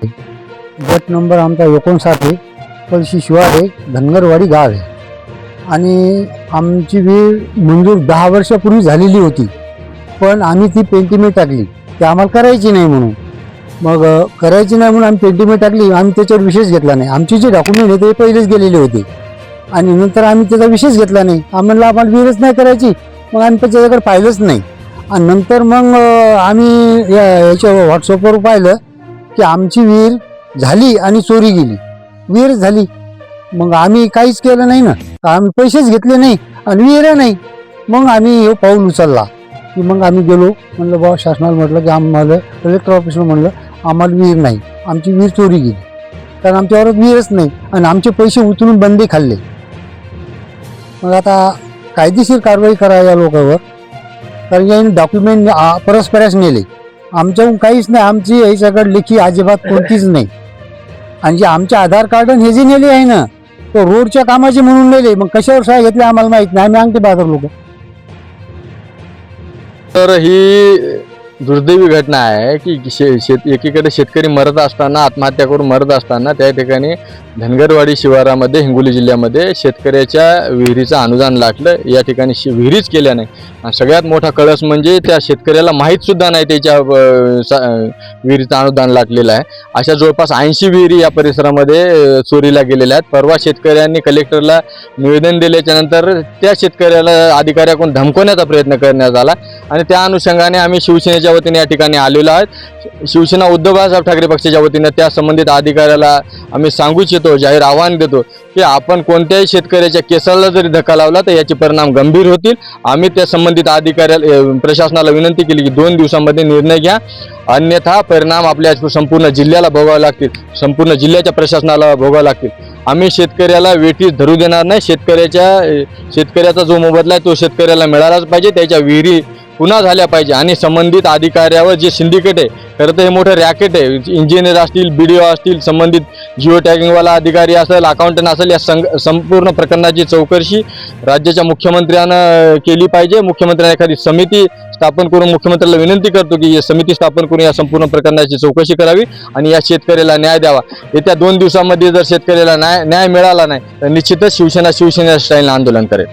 गट नंबर आमचा 59 आहे, पळशी शिवार आहे, धनगरवाडी गाव आहे. आणि आमची विहीर मंजूर 10 वर्षापूर्वी झालेली होती, पण आम्ही ती पेंटिमेंट टाकली. ती आम्हाला करायची नाही म्हणून. मग करायची नाही म्हणून आम्ही पेंटिमेंट टाकली. आम्ही त्याच्यावर विशेष घेतला नाही. आमचे जे डॉक्युमेंट होते ते पहिलेच गेलेले होते आणि नंतर आम्ही त्याचा विशेष घेतला नाही. आम्हाला विहीरच नाही करायची. मग आम्ही त्याच्याकडे पाहिलंच नाही. आणि नंतर मग आम्ही याच्या व्हॉट्सअपवर पाहिलं की आमची विहीर झाली आणि चोरी गेली. विहीर झाली. मग आम्ही काहीच केलं नाही ना. आम्ही पैसेच घेतले नाही आणि विहीर नाही. मग आम्ही हे पाऊल उचलला की मग आम्ही गेलो. म्हणलं बाबा, शासनाला म्हटलं की आम्हाला कलेक्टर ऑफिसला म्हणलं आम्हाला विहीर नाही, आमची विहीर चोरी गेली. कारण आमच्यावर विहीरच नाही आणि आमचे पैसे उचलून बंदे खाल्ले. मग आता कायदेशीर कारवाई करा या लोकांवर. कारण याने डॉक्युमेंट परस्परच नेले. आमच्याकडून काहीच नाही. आमची याच्याकडे लेखी अजिबात कोणतीच नाही. आणि जे आमचे आधार कार्ड हे जे नेले आहे ना, तो रोडच्या कामाचे म्हणून नेले. मग कशावर सहाय्य घेतले आम्हाला माहित नाही. आम्ही अंगठे बाजार लोक. तर ही दुर्दैवी घटना आहे की एकीकडे शेतकरी मरत असताना, आत्महत्या करून मरत असताना त्या ठिकाणी धनगरवाडी शिवारामध्ये हिंगोली जिल्ह्यामध्ये शेतकऱ्याच्या विहिरीचं अनुदान लाटलं. या ठिकाणी विहिरीच केल्या नाही. आणि सगळ्यात मोठा कळस म्हणजे त्या शेतकऱ्याला माहीत सुद्धा नाही त्याच्या विहिरीचं अनुदान लाटलेलं आहे. अशा जवळपास 80 विहिरी या परिसरामध्ये चोरीला गेलेल्या आहेत. परवा शेतकऱ्यांनी कलेक्टरला निवेदन दिल्याच्या नंतर त्या शेतकऱ्याला अधिकाऱ्याकडून धमकवण्याचा प्रयत्न करण्यात आला आणि त्या अनुषंगाने आम्ही शिवसेनेच्या वतीने या ठिकाणी आलेलो आहोत. शिवसेना उद्धव बाळासाहेब ठाकरे पक्षाच्या वतीने त्या संबंधित अधिकाऱ्याला आम्ही सांगू इच्छितो, जाहीर आव्हान देतो की आपण कोणत्याही शेतकऱ्याच्या केसाला जरी धक्का लावला तर याचे परिणाम गंभीर होतील. आम्ही त्या संबंधित अधिकाऱ्याला, प्रशासनाला विनंती केली की 2 दिवसांमध्ये निर्णय घ्या, अन्यथा परिणाम आपल्या संपूर्ण जिल्ह्याला भोगावे लागतील, संपूर्ण जिल्ह्याच्या प्रशासनाला भोगावे लागतील. आम्ही शेतकऱ्याला वेठीस धरू देणार नाही. शेतकऱ्याचा जो मोबदला आहे तो शेतकऱ्याला मिळालाच पाहिजे. त्याच्या विहिरी पुन्हा झाल्या पाहिजे. आणि संबंधित अधिकाऱ्यावर जे सिंडिकेट आहे, खरं तर हे मोठं रॅकेट आहे. इंजिनियर असतील, BDO असतील, संबंधित जिओ टॅगिंगवाला अधिकारी असेल, अकाउंटंट असेल, या संपूर्ण प्रकरणाची चौकशी राज्याच्या मुख्यमंत्र्यांना केली पाहिजे. मुख्यमंत्र्यांनी एखादी समिती स्थापन करून मुख्यमंत्र्याला विनंती करतो की ही समिती स्थापन करून या संपूर्ण प्रकरणाची चौकशी करावी आणि या शेतकऱ्याला न्याय द्यावा. येत्या 2 दिवसामध्ये जर शेतकऱ्याला न्याय मिळाला नाही तर निश्चितच शिवसेना स्टाईलनं आंदोलन करेल.